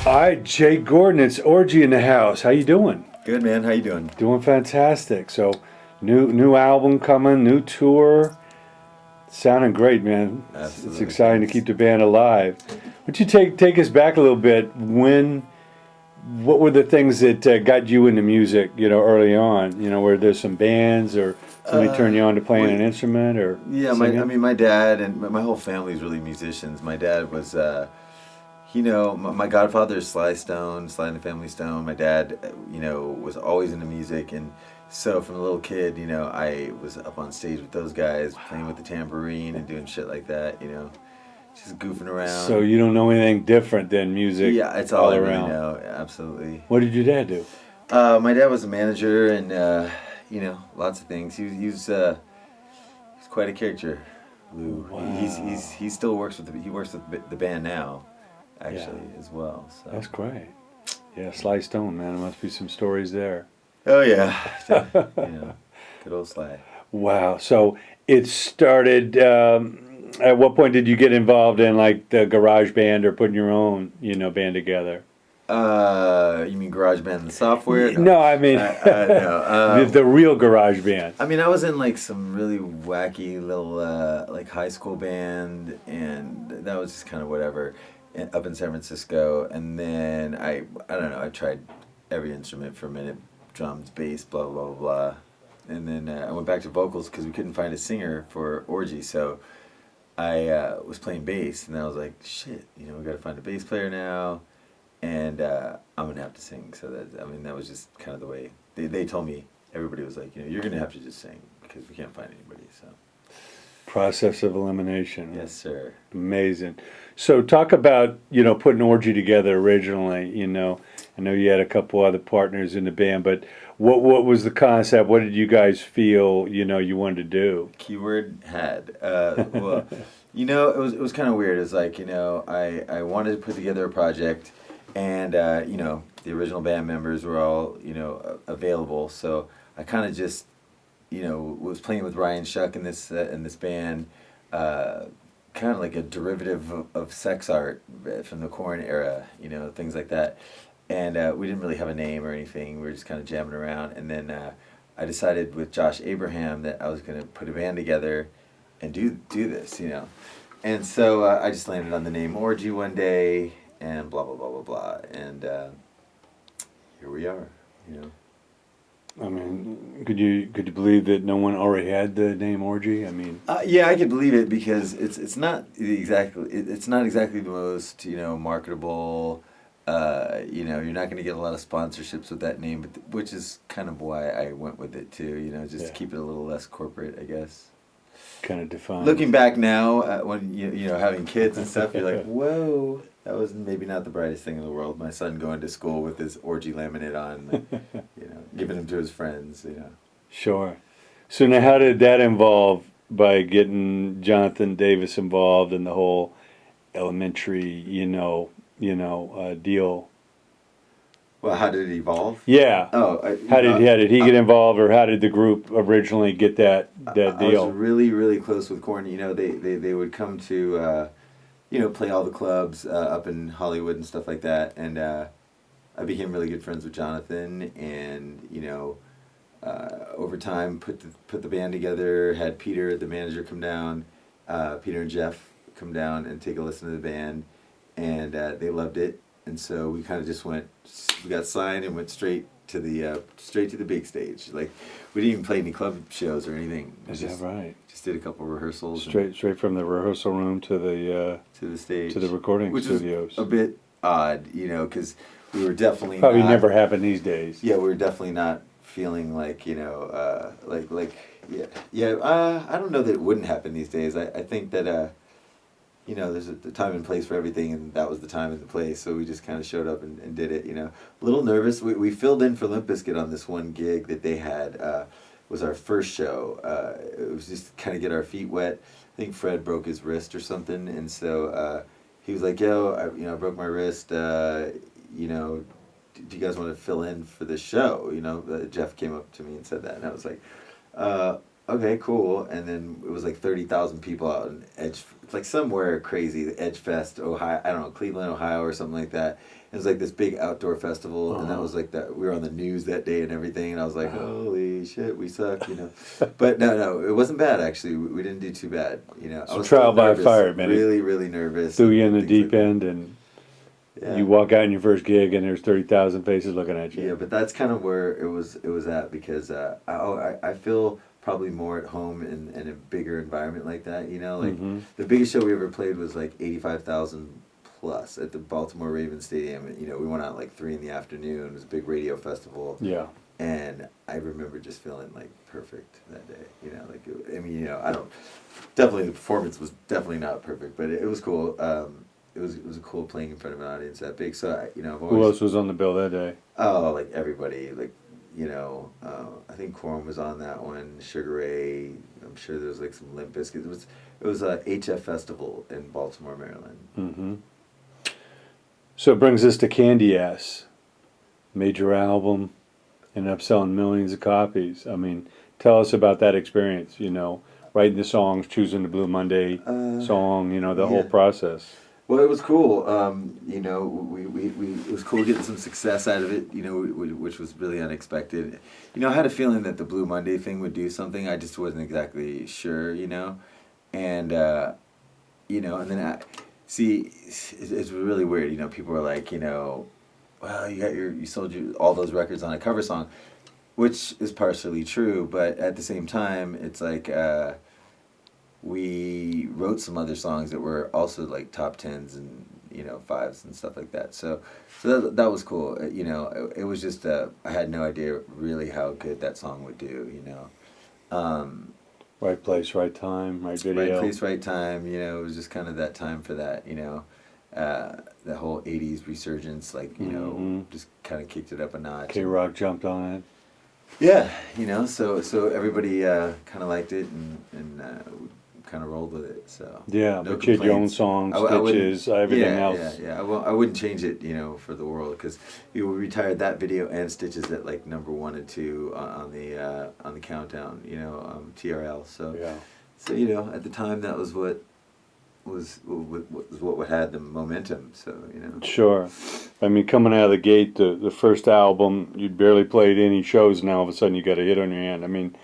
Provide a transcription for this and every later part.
All right, Jay Gordon, it's Orgy in the house. How you doing? Good, man. How you doing? Doing fantastic. So, new album coming, new tour. Sounding great, man. It's Absolutely. exciting to Thanks. keep the band alive. Would you take us back a little bit? What were the things that got you into music? Early on. Where there's some bands or somebody turned you on to playing an instrument or Yeah, singing? my dad and my whole family is really musicians. My dad was, my godfather is Sly Stone, Sly and the Family Stone. My dad, was always into music, and so from a little kid, I was up on stage with those guys, playing with the tambourine and doing shit like that. Just goofing around. So you don't know anything different than music? Yeah, it's all I really around. know. Absolutely. What did your dad do? My dad was a manager, and lots of things. He's quite a character, Lou. Wow. He still works with the band now, actually, as well. So. That's great. Yeah, Sly Stone, man. There must be some stories there. Oh yeah, good old Sly. Wow. So it started. At what point did you get involved in like the garage band or putting your own, band together? You mean GarageBand the software? No, I mean no. the real garage band. I mean, I was in like some really wacky little like high school band, and that was just kind of whatever, up in San Francisco. And then I don't know, I tried every instrument for a minute, drums, bass, blah blah blah blah. And then I went back to vocals because we couldn't find a singer for Orgy, so I was playing bass, and then I was like, shit, we got to find a bass player now. And I'm gonna have to sing. So that was just kind of the way they told me. Everybody was like, you're gonna have to just sing because we can't find anybody. So Process of elimination. yes, sir. Amazing. So talk about putting Orgy together originally. I know you had a couple other partners in the band, but what was the concept? What did you guys feel you wanted to do? Keyword had. Well, it was kind of weird. It's like I wanted to put together a project. And, the original band members were all, available. So I kind of just, was playing with Ryan Shuck in this band, kind of like a derivative of sex art from the Korn era, things like that. And we didn't really have a name or anything. We were just kind of jamming around. And then I decided with Josh Abraham that I was going to put a band together and do this, And so I just landed on the name Orgy one day. And blah blah blah blah blah, and here we are. I mean, could you believe that no one already had the name Orgy? I mean, yeah, I could believe it because it's not exactly the most marketable. You're not going to get a lot of sponsorships with that name, which is kind of why I went with it too. Just to keep it a little less corporate, I guess. Kind of defined. Looking back now, when having kids and stuff, you're like, whoa. That was maybe not the brightest thing in the world. My son going to school with his Orgy laminate on, giving him to his friends, Sure. So now how did that involve by getting Jonathan Davis involved in the whole elementary, deal? Well, how did it evolve? Yeah. Oh, How did he get involved, or how did the group originally get that deal? I was really, really close with Korn. They would come to, play all the clubs up in Hollywood and stuff like that. And I became really good friends with Jonathan, and over time put the band together. Had Peter, the manager, come down. Peter and Jeff come down and take a listen to the band, and they loved it. And so we kind of just we got signed and went straight to the big stage. Like, we didn't even play any club shows or anything. Is that right? Just did a couple rehearsals. Straight from the rehearsal room to the stage, to the recording which studios. Was a bit odd, because we were definitely probably not, never happened these days. Yeah, we were definitely not feeling like I don't know that it wouldn't happen these days. I think that there's a time and place for everything, and that was the time and the place. So we just kind of showed up and did it. A little nervous. We filled in for Limp Bizkit on this one gig that they had. Was our first show. It was just kind of get our feet wet. I think Fred broke his wrist or something, and so he was like, "Yo, I broke my wrist. Do you guys want to fill in for this show?" Jeff came up to me and said that, and I was like, okay, cool. And then it was like 30,000 people out in Edge, it's like somewhere crazy, Edge Fest, Ohio, I don't know, Cleveland, Ohio, or something like that. It was like this big outdoor festival, and that was like that. We were on the news that day and everything, and I was like, holy shit, we suck, you know. But no, it wasn't bad actually. We didn't do too bad, you know. I So was trial still by nervous, fire, man. really, really nervous. Threw you in the things deep like that. end, and Yeah. you walk out in your first gig, and there's 30,000 faces looking at you. Yeah, but that's kind of where it was at because I feel probably more at home in a bigger environment like that. You know, like the biggest show we ever played was like 85,000 plus at the Baltimore Ravens Stadium. You know, we went out like 3 in the afternoon. It was a big radio festival. Yeah. And I remember just feeling like perfect that day. You know, like I mean, you know, I don't definitely the performance was definitely not perfect, but it was cool. It was a cool playing in front of an audience that big. So I've always, Who else was on the bill that day? Oh, like everybody, like I think Quorum was on that one. Sugar Ray. I'm sure there was like some Limp Bizkit. It was a HF festival in Baltimore, Maryland. Mm-hmm. So it brings us to Candy Ass, major album, and up selling millions of copies. I mean, tell us about that experience. You know, writing the songs, choosing the Blue Monday song. You know, the whole process. Well, it was cool. You know, we it was cool getting some success out of it. You know, which was really unexpected. You know, I had a feeling that the Blue Monday thing would do something. I just wasn't exactly sure. You know, and you know, and then it's really weird. You know, people are like, you know, well, you sold all those records on a cover song, which is partially true, but at the same time, it's like. We wrote some other songs that were also like top 10s and you know 5s and stuff like that. So that was cool. You know, it was just I had no idea really how good that song would do. You know, Right place, right time, right video. right place, right time. You know, it was just kind of that time for that. You know, the whole '80s resurgence, like you know, just kind of kicked it up a notch. K-Rock jumped on it. Yeah, you know, so everybody kind of liked it and kind of rolled with it. So yeah, but you had your own songs, stitches, everything else. Yeah. I wouldn't change it, you know, for the world because we retired that video and stitches at like number 1 and 2 on the countdown, you know, TRL. So yeah. So you know, at the time that was what had the momentum. So you know. Sure. I mean, coming out of the gate, the first album, you barely played any shows, and now all of a sudden you got a hit on your hand. I mean,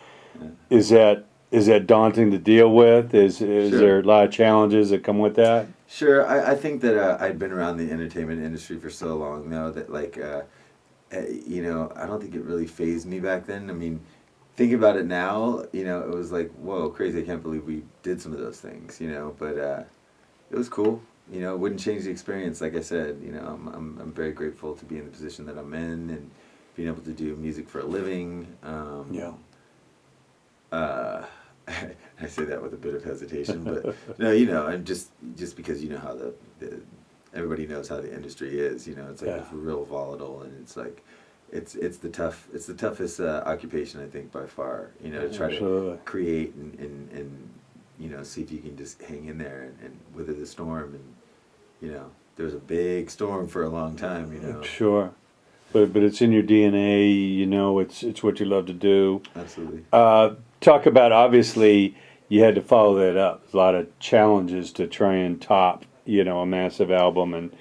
is that daunting to deal with? Is there a lot of challenges that come with that? Sure. I think that I'd been around the entertainment industry for so long now that like, you know, I don't think it really fazed me back then. I mean, thinking about it now, you know, it was like, whoa, crazy! I can't believe we did some of those things, you know. But it was cool. You know, it wouldn't change the experience. Like I said, you know, I'm very grateful to be in the position that I'm in and being able to do music for a living. I say that with a bit of hesitation, but no, you know, I'm just because you know how the everybody knows how the industry is. You know, it's like it's real volatile, and it's like it's the toughest occupation I think by far. You know, to try to create and you know, see if you can just hang in there and weather the storm. And you know, there was a big storm for a long time. You know, sure. But it's in your DNA, you know, it's what you love to do. Absolutely. Talk about, obviously, you had to follow that up. There's a lot of challenges to try and top, you know, a massive album and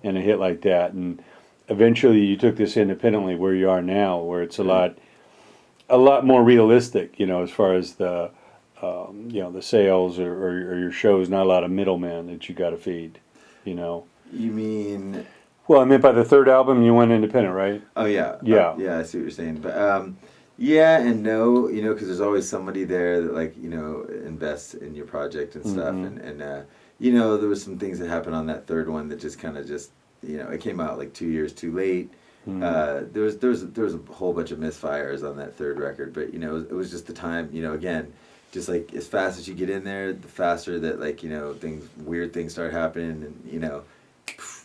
a hit like that. And eventually you took this independently where you are now, where it's a lot more realistic, you know, as far as the, you know, the sales or your shows, not a lot of middlemen that you got to feed, you know. You mean... Well, I meant by the third album, you went independent, right? Oh, yeah. Yeah. Yeah, I see what you're saying. But, yeah and no, you know, because there's always somebody there that, like, you know, invests in your project and stuff. And you know, there was some things that happened on that third one that just kind of you know, it came out, like, 2 years too late. There was a whole bunch of misfires on that third record. But, you know, it was just the time, you know, again, just, like, as fast as you get in there, the faster that, like, you know, weird things start happening and, you know,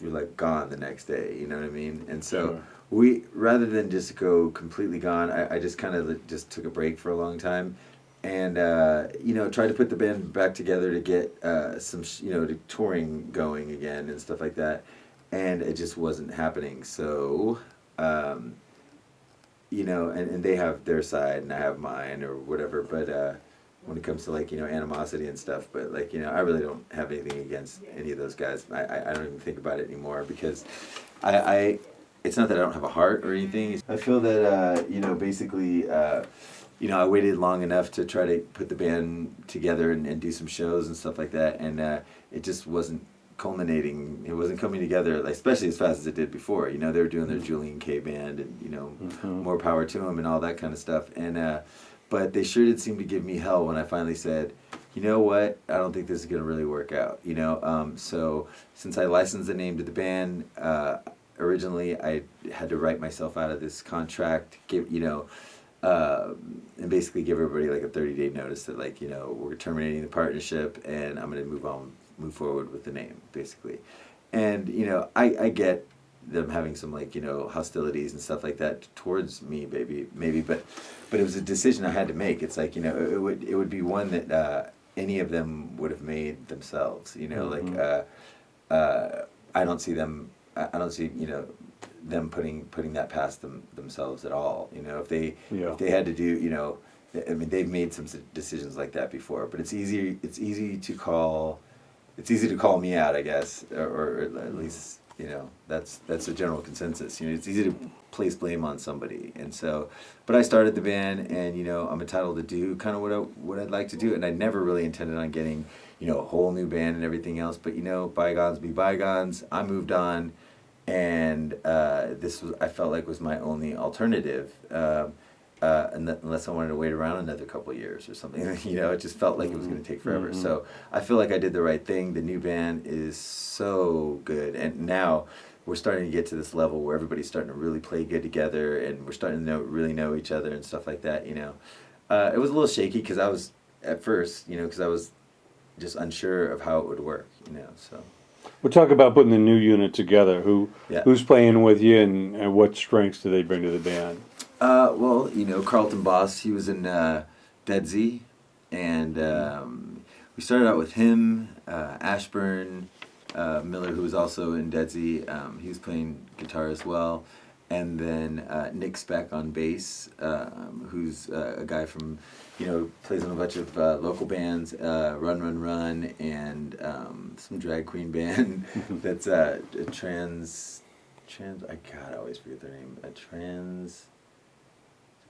you're like gone the next day, you know what I mean? And so we, rather than just go completely gone, I just kind of just took a break for a long time and, you know, tried to put the band back together to get some, you know, touring going again and stuff like that. And it just wasn't happening. So, you know, and they have their side and I have mine or whatever. But when it comes to like, you know, animosity and stuff. But like, you know, I really don't have anything against any of those guys. I don't even think about it anymore because I it's not that I don't have a heart or anything. I feel that you know, basically you know, I waited long enough to try to put the band together and do some shows and stuff like that, and it just wasn't culminating. It wasn't coming together, like, especially as fast as it did before. You know, they were doing their Julian K band, and you know, more power to them and all that kind of stuff. And but they sure did seem to give me hell when I finally said, you know what, I don't think this is going to really work out. You know, so since I licensed the name to the band, originally I had to write myself out of this contract. Give, you know. And basically give everybody like a 30-day notice that, like, you know, we're terminating the partnership and I'm going to move forward with the name, basically. And, you know, I get them having some, like, you know, hostilities and stuff like that towards me, maybe, but it was a decision I had to make. It's like, you know, it would be one that any of them would have made themselves, you know, like, I don't see, you know, them putting that past themselves at all. You know, if they had to do, you know, I mean, they've made some decisions like that before. But it's easy to call me out, I guess, or at least, you know, that's the general consensus. You know, it's easy to place blame on somebody, and so. But I started the band, and you know, I'm entitled to do kind of what I'd like to do, and I never really intended on getting, you know, a whole new band and everything else. But you know, bygones be bygones. I moved on. And this was, I felt like, was my only alternative, unless I wanted to wait around another couple of years or something. You know, it just felt like it was going to take forever. So I feel like I did the right thing. The new band is so good, and now we're starting to get to this level where everybody's starting to really play good together, and we're starting to really know each other and stuff like that. You know, it was a little shaky because I was at first, you know, because I was just unsure of how it would work. You know, so. We'll talk about putting the new unit together. Who's playing with you, and what strengths do they bring to the band? Well, you know, Carlton Boss, he was in Dead Z, and we started out with him, Ashburn Miller, who was also in Dead Z. He was playing guitar as well, and then Nick Speck on bass, who's a guy from, you know, plays in a bunch of local bands, Run Run Run, and some drag queen band that's a trans. I always forget their name. I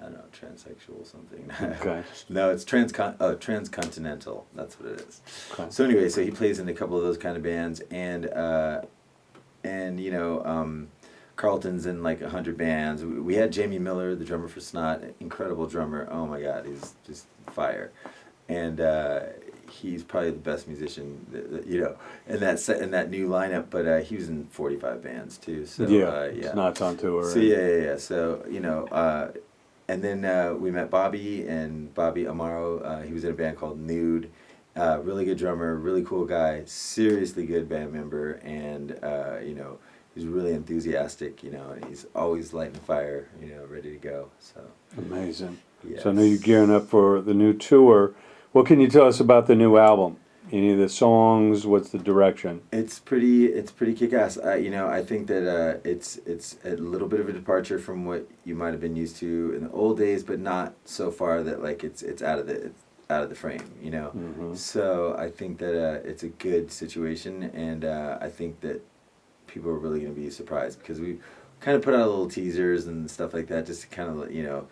don't know, transsexual something. Okay. No, it's transcontinental. That's what it is. Okay. So anyway, so he plays in a couple of those kind of bands, and you know, Carlton's in like 100 bands. We had Jamie Miller, the drummer for Snot, incredible drummer. Oh my God, he's just fire, and he's probably the best musician that, you know, in that new lineup. But he was in 45 bands too. So yeah, Snot's on tour. So yeah. So you know, and then we met Bobby Amaro. He was in a band called Nude. Really good drummer, really cool guy, seriously good band member, and you know. He's really enthusiastic, you know, and he's always lighting the fire, you know, ready to go. So amazing. Yes. So I know you're gearing up for the new tour. What can you tell us about the new album? Any of the songs? What's the direction? It's pretty kick-ass. You know, I think that it's a little bit of a departure from what you might have been used to in the old days, but not so far that like it's out of the frame, you know. Mm-hmm. So I think that it's a good situation, and I think that people are really going to be surprised because we kind of put out little teasers and stuff like that just to kind of, you know,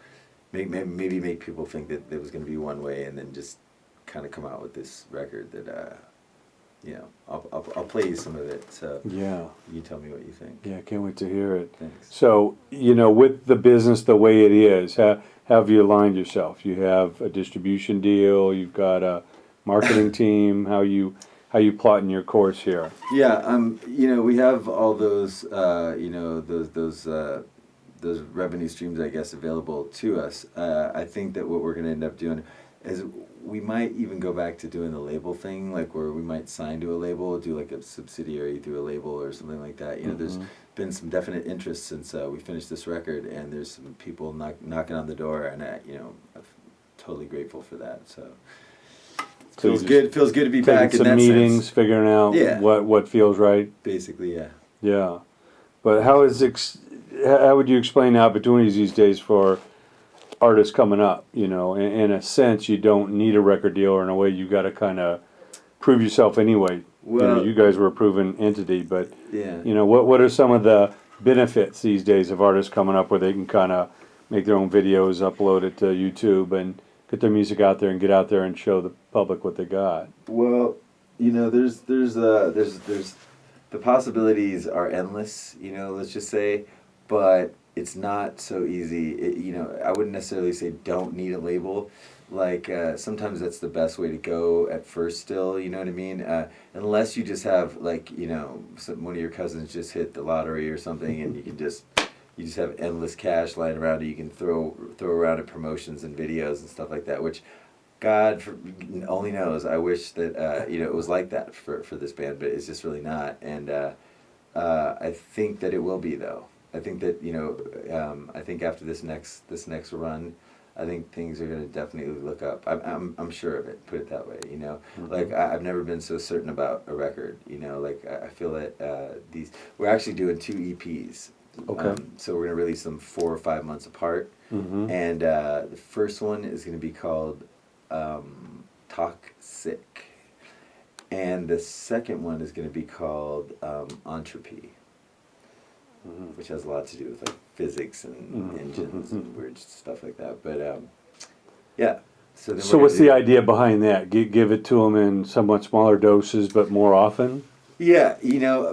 maybe make people think that it was going to be one way, and then just kind of come out with this record that, you know, I'll play you some of it. So yeah, you tell me what you think. Yeah, can't wait to hear it. Thanks. So, you know, with the business the way it is, how have you aligned yourself? You have a distribution deal. You've got a marketing team. How you plotting your course here? Yeah, you know, we have all those, you know, those revenue streams, I guess, available to us. I think that what we're going to end up doing is we might even go back to doing the label thing, like where we might sign to a label, do like a subsidiary through a label or something like that. You know, there's been some definite interest since we finished this record, and there's some people knocking on the door, and you know, I'm totally grateful for that. So. Feels good to be back in that sense. Some meetings, figuring out what feels right. Basically, yeah. Yeah, but how would you explain the opportunities these days for artists coming up, you know, in a sense, you don't need a record deal, or in a way, you got to kind of prove yourself anyway. Well, you know, you guys were a proven entity, but yeah. you know, what are some of the benefits these days of artists coming up where they can kind of make their own videos, upload it to YouTube, and get their music out there and get out there and show the public what they got? Well, you know, there's the possibilities are endless. You know, let's just say, but it's not so easy. You know, I wouldn't necessarily say don't need a label. Like sometimes that's the best way to go at first. Still, you know what I mean. Unless you just have like one of your cousins just hit the lottery or something, and you just have endless cash lying around that you can throw around at promotions and videos and stuff like that. Which only knows. I wish that it was like that for this band, but it's just really not. And I think that it will be though. I think that I think after this next run, I think things are going to definitely look up. I'm sure of it. Put it that way. You know, like I've never been so certain about a record. You know, like I feel that we're actually doing 2 EPs. Okay. So we're going to release them 4 or 5 months apart. Mm-hmm. And the first one is going to be called Talk Sick, and the second one is going to be called Entropy, which has a lot to do with like physics and engines and weird stuff like that. But yeah. So what's the idea behind that? Give it to them in somewhat smaller doses, but more often? Yeah,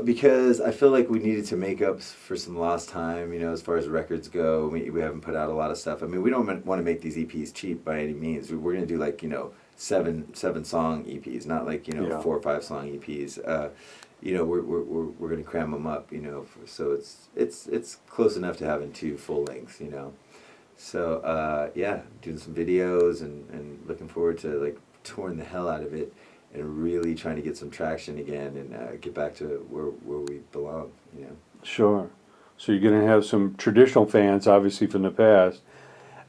because I feel like we needed to make up for some lost time, as far as records go. We haven't put out a lot of stuff. I mean, we don't want to make these EPs cheap by any means. We're going to do like, 7-song EPs, not like, 4 or 5 song EPs. We're going to cram them up, so it's close enough to having 2 full lengths, So, doing some videos and looking forward to like touring the hell out of it. And really trying to get some traction again and get back to where we belong, Sure. So you're going to have some traditional fans, obviously, from the past.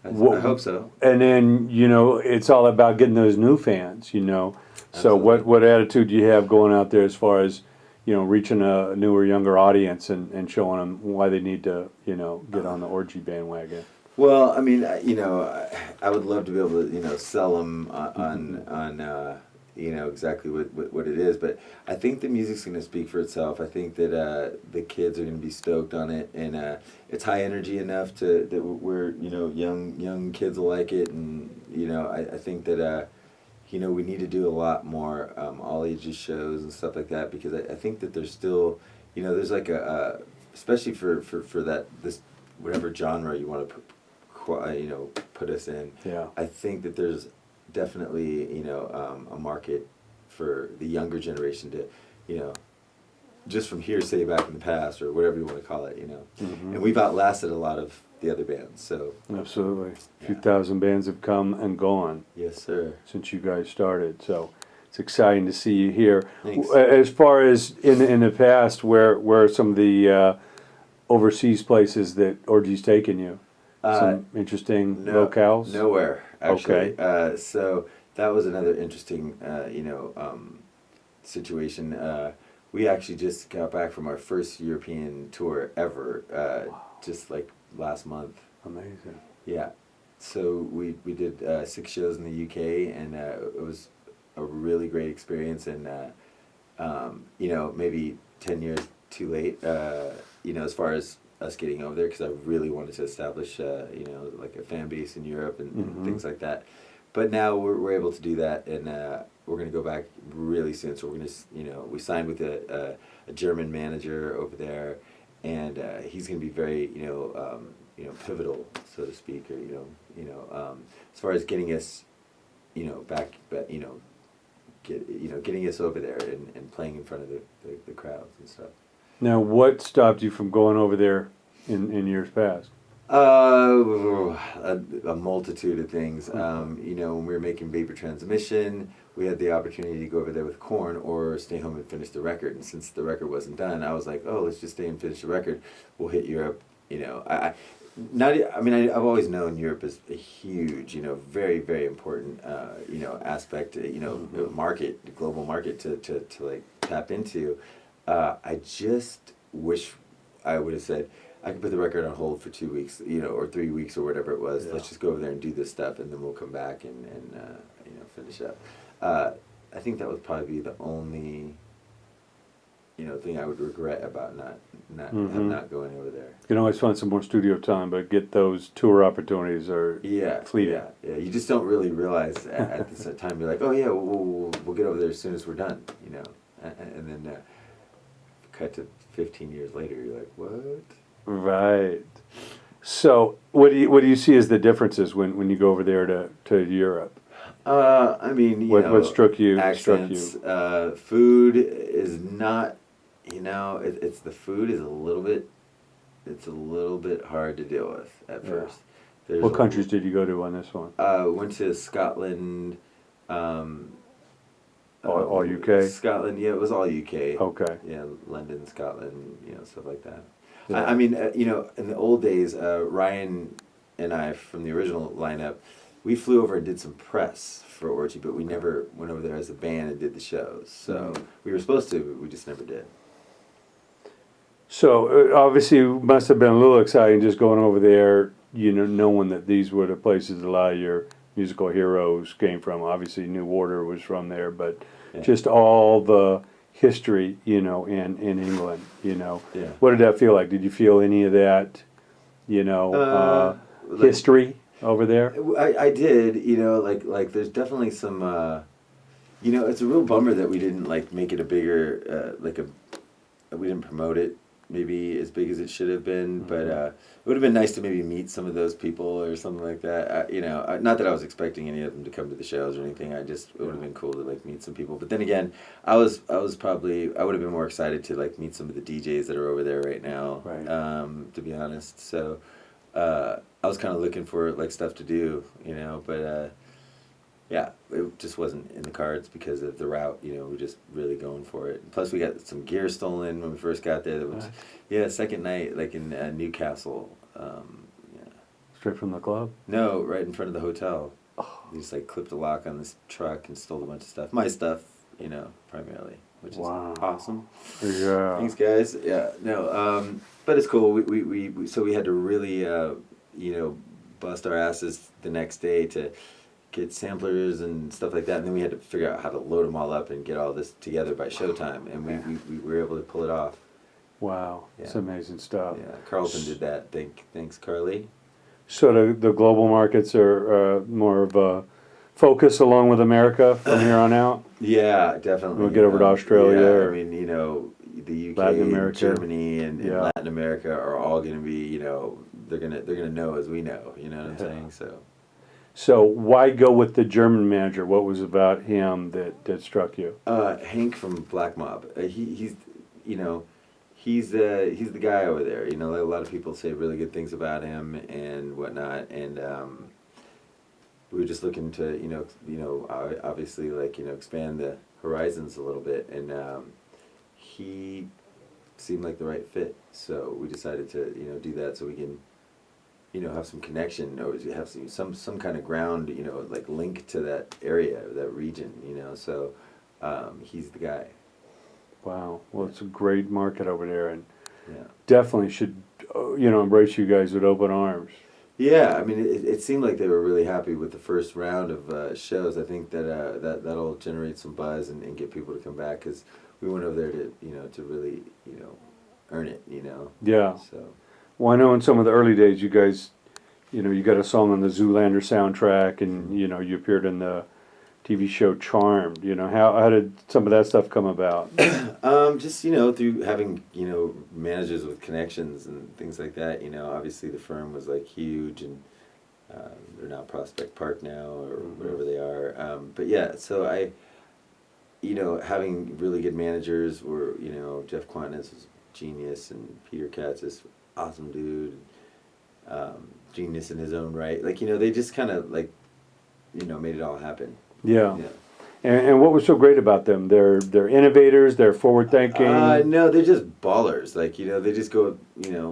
I hope so. And then, it's all about getting those new fans, So Absolutely. what attitude do you have going out there as far as, reaching a newer, younger audience and showing them why they need to, get on the Orgy bandwagon? Well, I mean, I would love to be able to, sell them on exactly what it is, but I think the music's going to speak for itself. I think that the kids are going to be stoked on it, and it's high energy enough that we're young kids will like it, and I think that we need to do a lot more all ages shows and stuff like that, because I think that there's still there's like especially for this whatever genre you want to put us in. Yeah. I think that there's definitely a market for the younger generation to just from hearsay back in the past or whatever you want to call it, and we've outlasted a lot of the other bands. So absolutely, a few thousand bands have come and gone. Yes, sir. Since you guys started, so it's exciting to see you here. Thanks. As far as in the past, where are some of the overseas places that Orgy's taken you? Some interesting locales? Nowhere, actually. Okay. So that was another interesting, situation. We actually just got back from our first European tour ever, just like last month. Amazing. Yeah. So we did 6 shows in the UK, and it was a really great experience. And maybe 10 years too late, as far as us getting over there, because I really wanted to establish, like a fan base in Europe and things like that. But now we're able to do that, and we're going to go back really soon. So we're going to, we signed with a German manager over there, and he's going to be very, pivotal, so to speak, or as far as getting us, back, getting us over there and playing in front of the crowds and stuff. Now, what stopped you from going over there in years past? A multitude of things. When we were making Vapor Transmission, we had the opportunity to go over there with Korn or stay home and finish the record. And since the record wasn't done, I was like, oh, let's just stay and finish the record. We'll hit Europe. I've always known Europe is a huge, very, very important, aspect, market, global market to like tap into. I just wish I would have said, I can put the record on hold for 2 weeks, or 3 weeks or whatever it was. Yeah. Let's just go over there and do this stuff, and then we'll come back and finish up. I think that would probably be the only, thing I would regret about not going over there. You can always find some more studio time, but get those tour opportunities are fleeting. Yeah. You just don't really realize at this time. You're like, oh yeah, we'll get over there as soon as we're done, and then cut to 15 years later. You're like, what? Right. So, what do you see as the differences when you go over there to Europe? I mean, what struck you? Accents. Food is not. It's the food is a little bit. It's a little bit hard to deal with at first. What countries did you go to on this one? Went to Scotland. All UK? Scotland, yeah, it was all UK. Okay. Yeah, London, Scotland, stuff like that. Yeah. I mean, in the old days, Ryan and I from the original lineup, we flew over and did some press for Orgy, but we never went over there as a band and did the shows. So we were supposed to, but we just never did. So, obviously, it must have been a little exciting just going over there, knowing that these were the places a lot of your musical heroes came from. Obviously, New Order was from there, but just all the history, in England, Yeah. What did that feel like? Did you feel any of that, history over there? I did, like there's definitely some, it's a real bummer that we didn't make it a bigger, we didn't promote it maybe as big as it should have been, but it would have been nice to maybe meet some of those people or something like that. Not that I was expecting any of them to come to the shows or anything. It would have been cool to meet some people. But then again, I would have been more excited to meet some of the DJs that are over there right now. Right. To be honest, so I was kind of looking for stuff to do, but. Yeah, it just wasn't in the cards because of the route. We were just really going for it. Plus, we got some gear stolen when we first got there. That was, second night, in Newcastle. Straight from the club? No, right in front of the hotel. Oh. They just clipped a lock on this truck and stole a bunch of stuff. My stuff, primarily, which is awesome. Yeah. Thanks, guys. Yeah, no, but it's cool. So we had to really, bust our asses the next day to get samplers and stuff like that, and then we had to figure out how to load them all up and get all this together by showtime, and we were able to pull it off. Wow, it's amazing stuff. Yeah, Carlton did that. Thanks, Carly. So the global markets are more of a focus along with America from here on out? Yeah, definitely. We'll get over to Australia. Yeah, or I mean, the UK, Latin America. Germany, and Latin America are all going to be, they're gonna know as we know. You know what I'm saying? So why go with the German manager? What was about him that struck you? Hank from Black Mob. He's the guy over there. A lot of people say really good things about him and whatnot. And we were just looking to obviously expand the horizons a little bit. And he seemed like the right fit. So we decided to do that so we can. Have some connection, or have some kind of ground, link to that area, that region, so he's the guy. Wow. Well, it's a great market over there, and Yeah. definitely should, embrace you guys with open arms. Yeah, I mean, it seemed like they were really happy with the first round of shows. I think that that'll generate some buzz and get people to come back, because we went over there to to really earn it. Yeah. So. Well, I know in some of the early days, you guys, you got a song on the Zoolander soundtrack, and you appeared in the TV show Charmed. How did some of that stuff come about? Just through having managers with connections and things like that. Obviously the firm was huge, and they're now Prospect Park now, or whatever they are. But yeah, so I, having really good managers were Jeff Quantis was genius, and Peter Katz is awesome dude, genius in his own right. They just kind of made it all happen. Yeah. And what was so great about them? They're innovators. They're forward thinking. No, they're just ballers. They just go.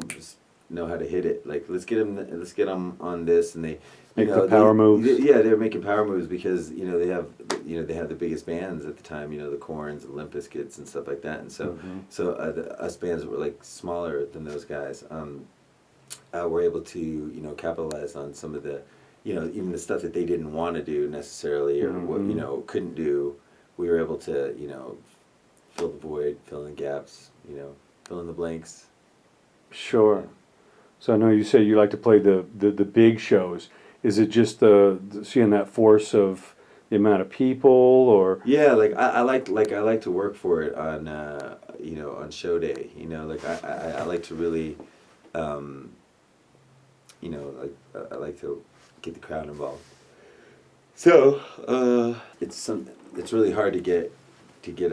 Just know how to hit it. Let's get them on this, and they make the power moves. They're making power moves because they have the biggest bands at the time. The Corns and Limp Bizkits and stuff like that. And so us bands were smaller than those guys. we're able to, you know, capitalize on some of the, you know, even the stuff that they didn't want to do necessarily, or what, you know, couldn't do. We were able to, you know, fill the void, fill in the gaps, you know, fill in the blanks. Sure. So I know you say you like to play the big shows. Is it just the seeing that force of the amount of people, or Yeah, like I like to work for it on you know, on show day. You know, like I like to really um, you know, like I like to get the crowd involved. So it's really hard to get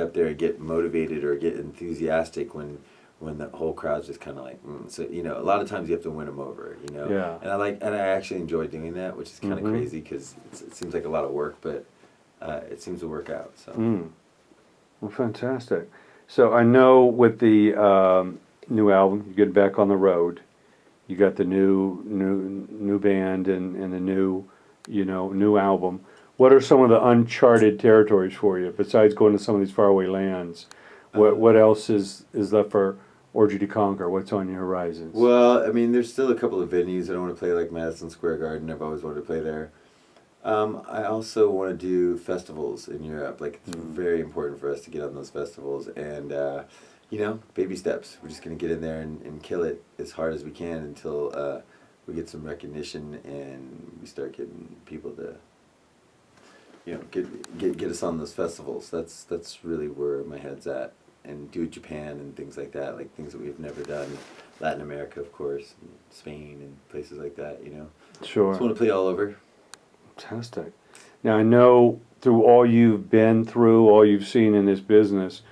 up there and get motivated or get enthusiastic when the whole crowd's just kind of like so, you know, a lot of times you have to win them over, you know. Yeah. And I actually enjoy doing that, which is kind of crazy because it seems like a lot of work, but it seems to work out. So Well, fantastic. So I know with the new album, you get back on the road. You got the new band and the new, you know, new album. What are some of the uncharted territories for you besides going to some of these faraway lands? What else is left for Orgy to conquer? What's on your horizons? well, I mean, there's still a couple of venues I don't want to play, like Madison Square Garden. I've always wanted to play there. I also want to do festivals in Europe. Like, it's very important for us to get on those festivals, and you know, baby steps. We're just gonna get in there and kill it as hard as we can until we get some recognition and we start getting people to, you know, get us on those festivals. That's really where my head's at. And do Japan and things like that, like things that we've never done. Latin America, of course, and Spain and places like that. You know, Sure. just want to play all over. Fantastic. Now I know through all you've been through, all you've seen in this business,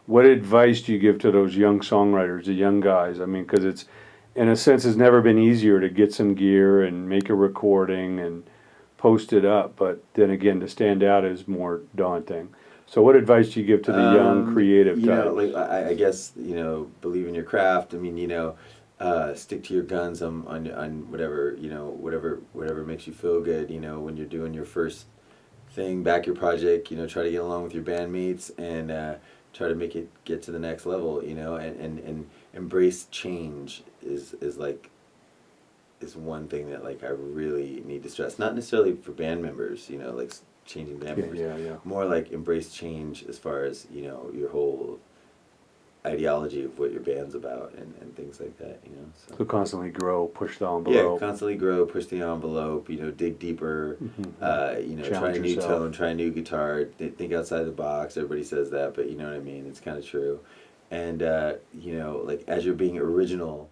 what advice do you give to those young songwriters, the young guys? I mean, because it's, in a sense, it's never been easier to get some gear and make a recording and post it up, but then again, to stand out is more daunting. So what advice do you give to the young creative You types? know, like I guess, you know, believe in your craft. I mean, you know, stick to your guns on whatever, you know, whatever makes you feel good. You know, when you're doing your first thing, back your project. You know, try to get along with your bandmates and try to make it get to the next level. You know, and embrace change is like is one thing that like I really need to stress. Not necessarily for band members. You know, like changing band members. Yeah. More like embrace change as far as, you know, your whole ideology of what your band's about and things like that, you know. So constantly grow, push the Yeah, envelope. constantly grow, push the envelope, you know, dig deeper, you know, try a Challenge new yourself. tone, try a new guitar, think outside the box. Everybody says that, but you know what I mean? It's kind of true. And, you know, like as you're being original